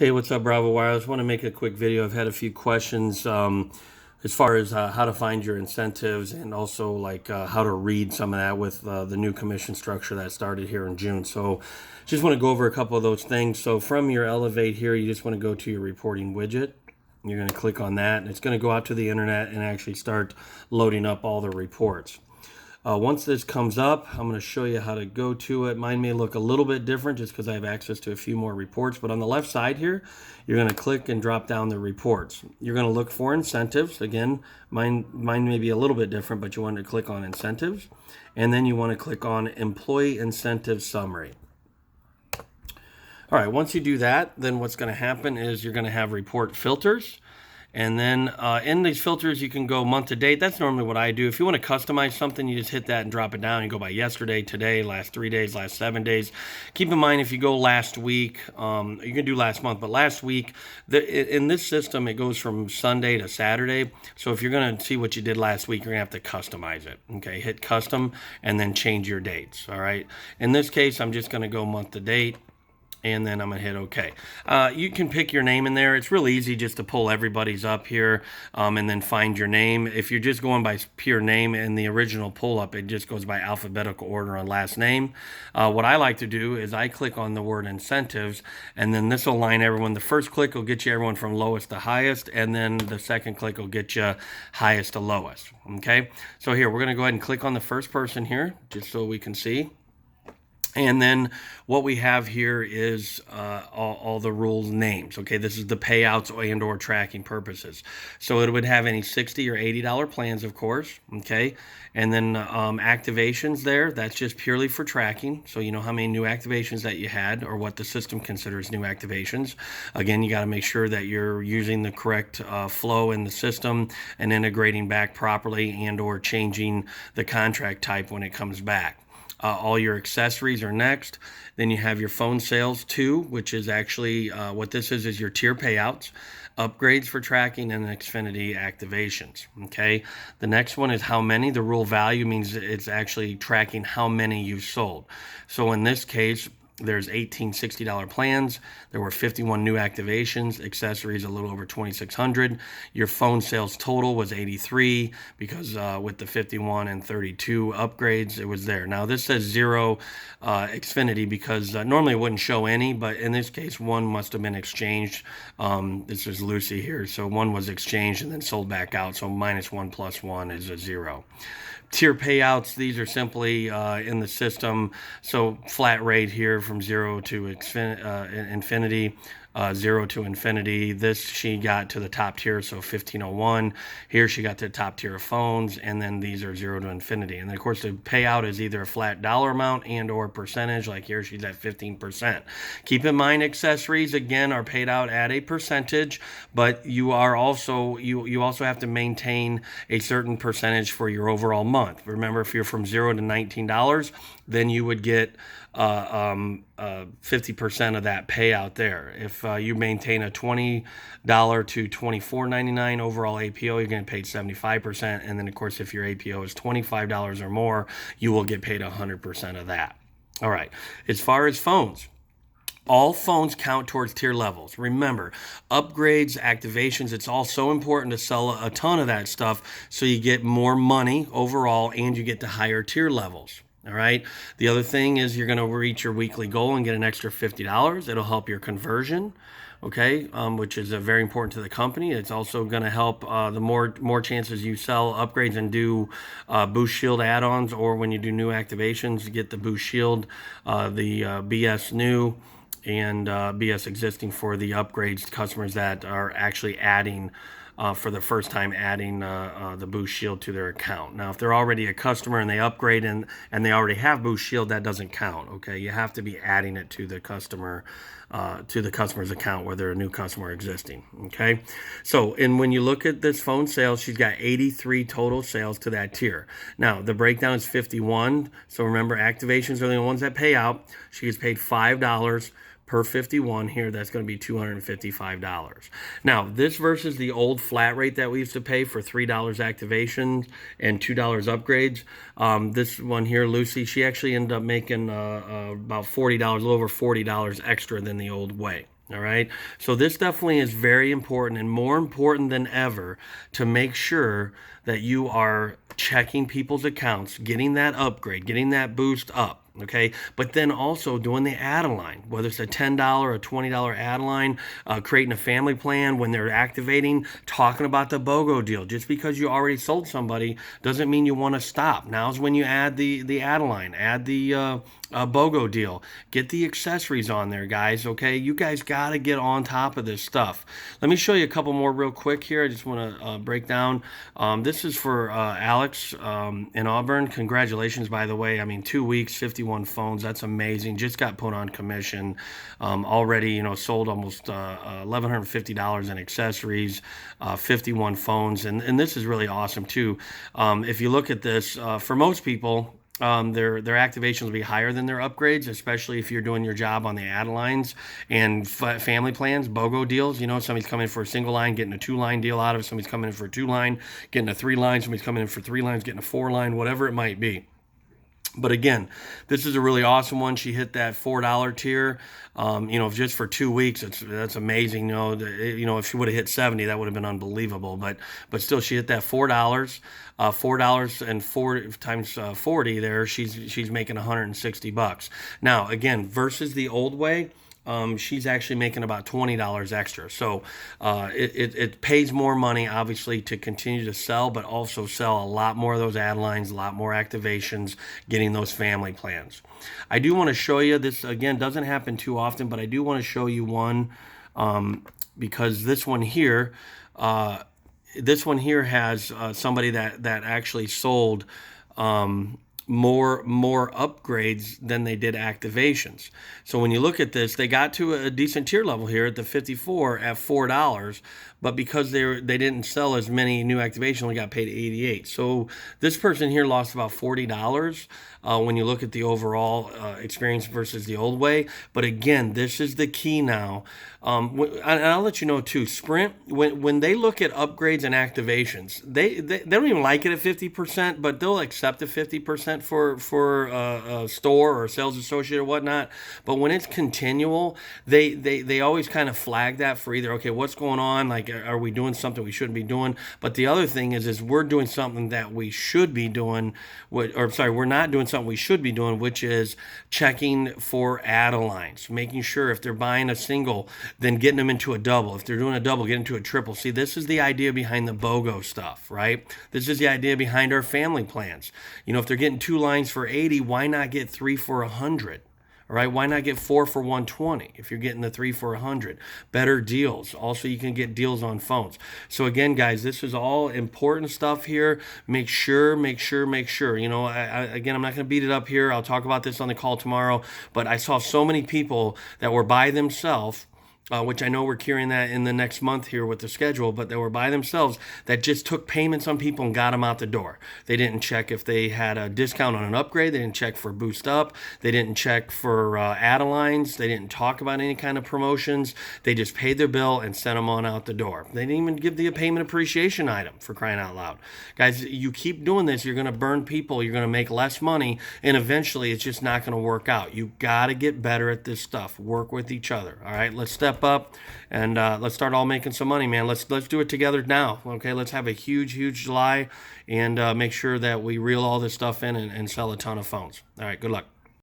Hey, what's up, Bravo Wireless? Want to make a quick video. I've had a few questions as far as how to find your incentives and also how to read some of that with the new commission structure that started here in June. So just want to go over a couple of those things. So from your Elevate here, you just want to go to your reporting widget. You're going to click on that, and it's going to go out to the internet and actually start loading up all the reports. Once this comes up, I'm going to show you how to go to it. Mine may look a little bit different just because I have access to a few more reports. But on the left side here, you're going to click and drop down the reports. You're going to look for incentives. Again, mine may be a little bit different, but you want to click on incentives. And then you want to click on employee incentive summary. All right, once you do that, then what's going to happen is you're going to have report filters. And then in these filters, you can go month to date. That's normally what I do. If you want to customize something, you just hit that and drop it down. You go by yesterday, today, last 3 days, last 7 days. Keep in mind, if you go last week, you can do last month, but last week, in this system, it goes from Sunday to Saturday. So if you're going to see what you did last week, you're going to have to customize it. Okay, hit custom and then change your dates. All right. In this case, I'm just going to go month to date. And then I'm going to hit OK. You can pick your name in there. It's really easy just to pull everybody's up here and then find your name. If you're just going by pure name in the original pull-up, it just goes by alphabetical order on last name. What I like to do is I click on the word incentives, and then this will line everyone. The first click will get you everyone from lowest to highest, and then the second click will get you highest to lowest. Okay, so here, we're going to go ahead and click on the first person here, just so we can see. And then what we have here is all the rules names. Okay, this is the payouts and or tracking purposes. So it would have any $60 or $80 plans, of course. Okay, and then activations there, that's just purely for tracking. So you know how many new activations that you had or what the system considers new activations. Again, you got to make sure that you're using the correct flow in the system and integrating back properly and or changing the contract type when it comes back. All your accessories are next. Then you have your phone sales too, which is actually what this is your tier payouts, upgrades for tracking, and Xfinity activations. Okay. The next one is how many. The rule value means it's actually tracking how many you sold. So in this case, there's 18 $60 plans. There were 51 new activations, accessories a little over 2,600. Your phone sales total was 83 because with the 51 and 32 upgrades, it was there. Now this says 0 Xfinity because normally it wouldn't show any, but in this case, one must have been exchanged. This is Lucy here. So one was exchanged and then sold back out. So -1 + 1 is a 0. Tier payouts, these are simply in the system. So flat rate here from 0 to infinity, 0 to infinity. This she got to the top tier, so 1501. Here she got to the top tier of phones, and then these are 0 to infinity. And then of course the payout is either a flat dollar amount and or percentage. Like here she's at 15%. Keep in mind accessories again are paid out at a percentage, but you are also you also have to maintain a certain percentage for your overall month. Remember, if you're from 0 to $19, then you would get 50% of that payout there. If you maintain a $20 to $24.99 overall APO, you're going to pay 75%. And then, of course, if your APO is $25 or more, you will get paid 100% of that. All right. As far as phones, all phones count towards tier levels. Remember, upgrades, activations, it's all so important to sell a ton of that stuff so you get more money overall and you get to higher tier levels. All right. The other thing is you're going to reach your weekly goal and get an extra $50. It'll help your conversion. Okay, which is very important to the company. It's also going to help the more chances you sell upgrades and do Boost Shield add-ons, or when you do new activations, you get the Boost Shield, the BS new, and BS existing for the upgrades to customers that are actually adding for the first time adding the Boost Shield to their account. Now, if they're already a customer and they upgrade and they already have Boost Shield, that doesn't count. Okay, you have to be adding it to the customer's account, whether a new customer or existing. Okay, so when you look at this phone sales, she's got 83 total sales to that tier. Now the breakdown is 51. So remember, activations are the ones that pay out. She gets paid $5 per 51 here, that's going to be $255. Now, this versus the old flat rate that we used to pay for $3 activations and $2 upgrades. This one here, Lucy, she actually ended up making about $40, a little over $40 extra than the old way. All right. So this definitely is very important, and more important than ever, to make sure that you are checking people's accounts, getting that upgrade, getting that boost up. Okay. But then also doing the add-a-line, whether it's a $10 or $20 add-a-line, creating a family plan when they're activating, talking about the BOGO deal. Just because you already sold somebody doesn't mean you want to stop. Now's when you add the add-a-line, add the BOGO deal. Get the accessories on there, guys. Okay, you guys got to get on top of this stuff. Let me show you a couple more real quick here. I just want to break down. This is for Alex in Auburn. Congratulations, by the way. I mean, 2 weeks, 51 phones. That's amazing. Just got put on commission. Already, sold almost $1,150 in accessories, 51 phones, and this is really awesome too. If you look at this, for most people, their activations will be higher than their upgrades, especially if you're doing your job on the add-lines and family plans, BOGO deals. Somebody's coming in for a single line, getting a 2-line deal out of it. Somebody's coming in for a 2-line, getting a 3-line. Somebody's coming in for 3 lines, getting a 4-line, whatever it might be. But again, this is a really awesome one. She hit that $4 tier, just for 2 weeks. That's amazing. If she would have hit 70, that would have been unbelievable. But still, she hit that $4. $4 and 4 times 40 there. She's making $160. Now again, versus the old way. She's actually making about $20 extra. So it pays more money, obviously, to continue to sell, but also sell a lot more of those ad lines, a lot more activations, getting those family plans. I do want to show you this, again, doesn't happen too often, but I do want to show you one because this one here has somebody that actually sold more upgrades than they did activations. So when you look at this, they got to a decent tier level here at the 54 at $4, but because they didn't sell as many new activations, only got paid 88. So this person here lost about $40 when you look at the overall experience versus the old way. But again, this is the key now. And I'll let you know too, Sprint, when they look at upgrades and activations, they don't even like it at 50%, but they'll accept a 50% for a store or a sales associate or whatnot. But when it's continual, they always kind of flag that for either, okay, what's going on? Like, are we doing something we shouldn't be doing? But the other thing is we're doing something that we should be doing, we're not doing something we should be doing, which is checking for add-a-lines, making sure if they're buying a single, then getting them into a double. If they're doing a double, get into a triple. See, this is the idea behind the BOGO stuff, right? This is the idea behind our family plans. If they're getting 2 lines for 80, why not get 3 for 100? All right, why not get 4 for 120 if you're getting the 3 for 100? Better deals. Also, you can get deals on phones. So again, guys, this is all important stuff here. Make sure. Again, I'm not going to beat it up here. I'll talk about this on the call tomorrow. But I saw so many people that were by themselves, which I know we're carrying that in the next month here with the schedule, but they were by themselves that just took payments on people and got them out the door. They didn't check if they had a discount on an upgrade. They didn't check for boost up. They didn't check for add-a-lines. They didn't talk about any kind of promotions. They just paid their bill and sent them on out the door. They didn't even give the payment appreciation item, for crying out loud. Guys, you keep doing this, you're going to burn people. You're going to make less money, and eventually it's just not going to work out. You got to get better at this stuff. Work with each other. All right, let's step up and let's start all making some money, man. Let's do it together now. Okay, let's have a huge July and make sure that we reel all this stuff in and sell a ton of phones. All right, good luck.